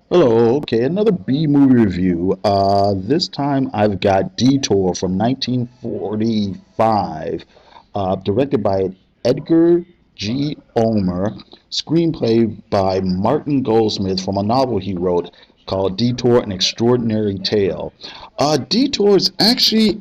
Hello, okay, another B movie review. This time I've got Detour from 1945, directed by Edgar G. Ulmer, screenplay by Martin Goldsmith from a novel he wrote called Detour, An Extraordinary Tale. Detour is actually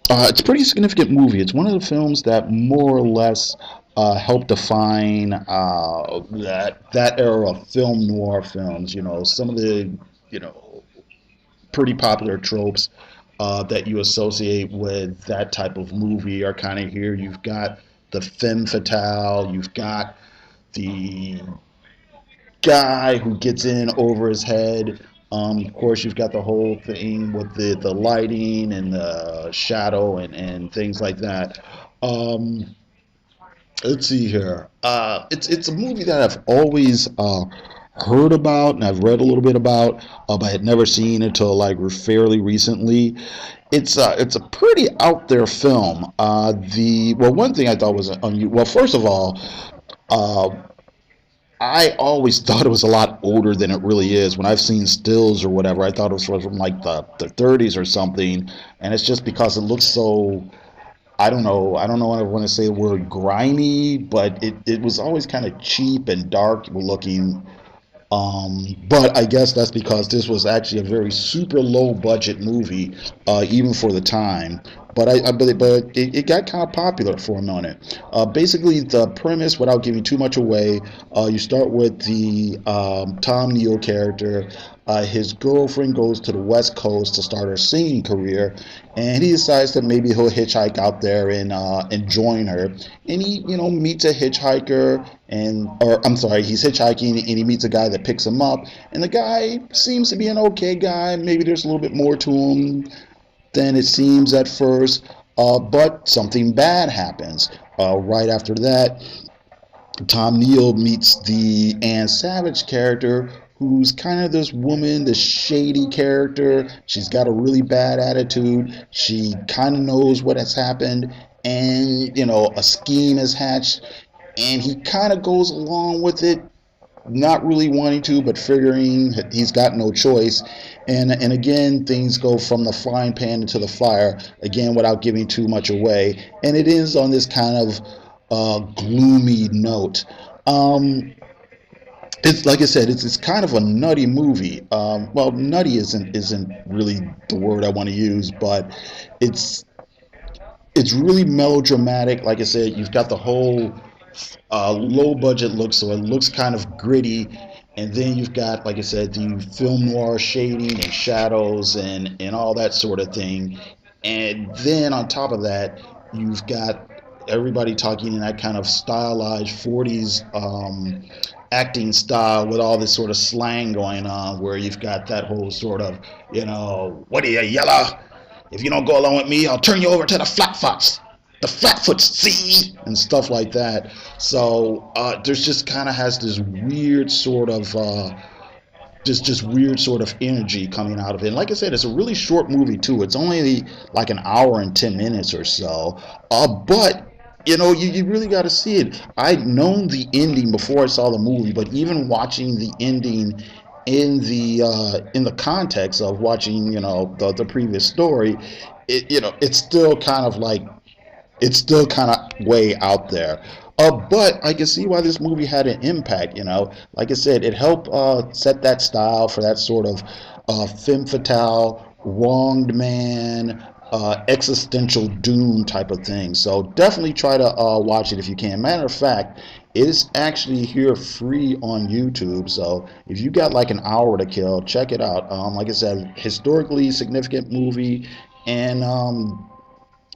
it's a pretty significant movie. It's one of the films that more or less helped define that era of film noir films. You know, some of the you know pretty popular tropes that you associate with that type of movie are kind of here. You've got the femme fatale. You've got the guy who gets in over his head. Of course, you've got the whole thing with the lighting and the shadow and things like that. Um, let's see here. It's a movie that I've always heard about and I've read a little bit about, but I had never seen until like fairly recently. It's a pretty out there film. The well, one thing I thought was well, first of all. Uh, I always thought it was a lot older than it really is. When I've seen stills or whatever, I thought it was from like the 30s or something. And it's just because it looks so, I don't know. I don't know if I want to say the word grimy, but it was always kind of cheap and dark looking. But I guess that's because this was actually a very super low budget movie, even for the time. But it got kind of popular for a minute. Basically, the premise, without giving too much away, you start with the Tom Neill character. His girlfriend goes to the West Coast to start her singing career, and he decides that maybe he'll hitchhike out there and join her. And he meets a hitchhiker, or I'm sorry, he's hitchhiking and he meets a guy that picks him up, and the guy seems to be an okay guy. Maybe there's a little bit more to him than it seems at first, but something bad happens. Right after that, Tom Neill meets the Anne Savage character, who's kind of this woman, this shady character. She's got a really bad attitude. She kind of knows what has happened, and a scheme is hatched, and he kind of goes along with it, not really wanting to, but figuring he's got no choice. And again, things go from the frying pan into the fire, again, without giving too much away. And it ends on this kind of gloomy note. It's like I said, it's kind of a nutty movie. Well, nutty isn't really the word I want to use, but it's it's really melodramatic. Like I said, you've got the whole low budget look, so it looks kind of gritty. And then you've got, like I said, the film noir shading and shadows and all that sort of thing. And then on top of that, you've got everybody talking in that kind of stylized 40s acting style with all this sort of slang going on, where you've got that whole sort of, what are you, yellow? If you don't go along with me, I'll turn you over to the Flatfoots. The Flatfoots, see? And stuff like that. So there's just kind of has this weird sort of just weird sort of energy coming out of it. And like I said, it's a really short movie too. It's only like an hour and 10 minutes or so. But you really got to see it. I'd known the ending before I saw the movie, but even watching the ending in the context of watching the previous story, it's still kind of like it's still kind of way out there. But I can see why this movie had an impact. Like I said, it helped set that style for that sort of femme fatale, wronged man, existential doom type of thing. So definitely try to watch it if you can. Matter of fact, it's actually here free on YouTube. So if you got like an hour to kill, check it out. Like I said, historically significant movie, and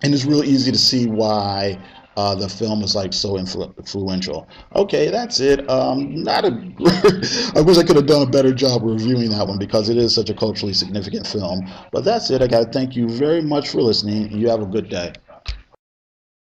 and it's real easy to see why the film was like so influential. Okay, that's it. Not a. I wish I could have done a better job reviewing that one because it is such a culturally significant film. But that's it. I got to thank you very much for listening. You have a good day.